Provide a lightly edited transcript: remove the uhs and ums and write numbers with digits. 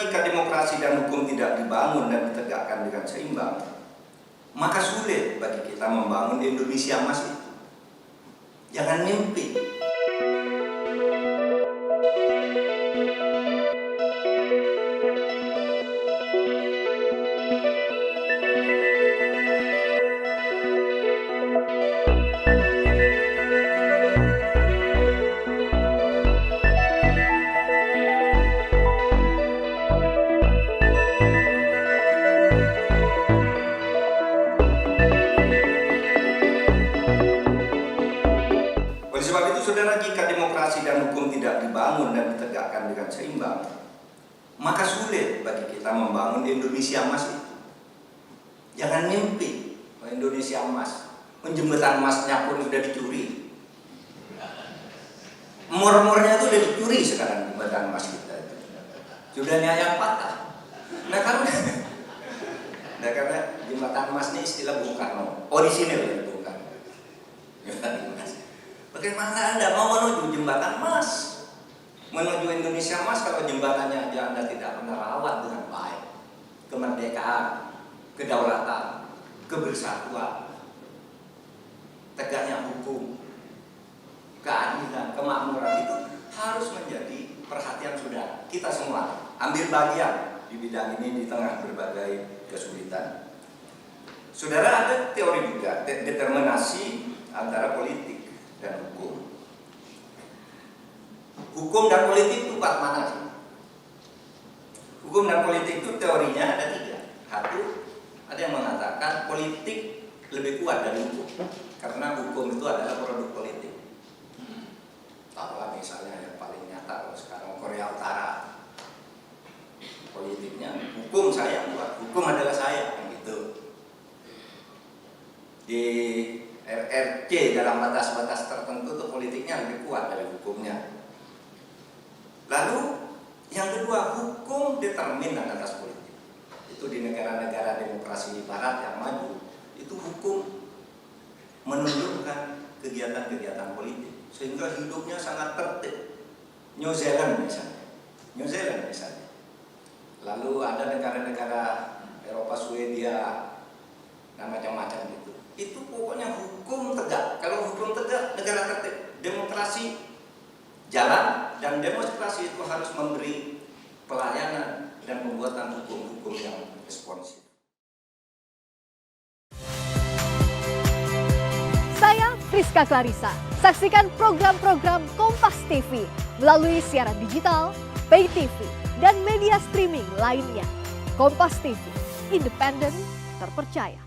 Jika demokrasi dan hukum tidak dibangun dan ditegakkan dengan seimbang, maka sulit bagi kita membangun Indonesia emas itu. Jangan mimpi. Oleh sebab itu, saudara, jika demokrasi dan hukum tidak dibangun dan ditegakkan dengan seimbang, maka sulit bagi kita membangun Indonesia emas itu. Jangan mimpi Indonesia emas. Jembatan emasnya pun sudah dicuri. Mur-murnya itu sudah dicuri sekarang jembatan emas kita itu. Sudah yang patah. Karena jembatan emas ini istilah Bung Karno. Orisinil ya Bung Karno. Jembatan emas. Bagaimana Anda mau menuju jembatan emas? Menuju Indonesia emas kalau jembatannya aja Anda tidak pernah rawat dengan baik. Kemerdekaan, kedaulatan, kebersatuan, tegaknya hukum, keadilan, kemakmuran itu harus menjadi perhatian saudara. Kita semua ambil bagian di bidang ini di tengah berbagai kesulitan. Saudara, ada teori juga determinasi antara politik dan hukum. Hukum dan politik itu part mana sih? Hukum dan politik itu teorinya ada 3. Satu, ada yang mengatakan politik lebih kuat dari hukum, karena hukum itu adalah produk politik. Taruhlah misalnya yang paling nyata kalau sekarang Korea Utara, politiknya hukum saya buat, hukum adalah saya, yang gitu. Di RRC dalam batas-batas tertentu itu politiknya lebih kuat dari hukumnya. Lalu yang kedua, hukum determinan atas politik. Itu di negara-negara demokrasi di barat yang maju, itu hukum menunjukkan kegiatan-kegiatan politik sehingga hidupnya sangat tertib. New Zealand misalnya. Lalu ada negara-negara Eropa, Swedia, dan macam-macam gitu. Itu pokoknya hukum tegak. Kalau hukum tegak, negara tertib. Demokrasi jalan, dan demonstrasi itu harus memberi pelayanan dan pembuatan hukum-hukum yang responsif. Saya Friska Clarissa. Saksikan program-program Kompas TV melalui siaran digital, pay TV, dan media streaming lainnya. Kompas TV, independen, terpercaya.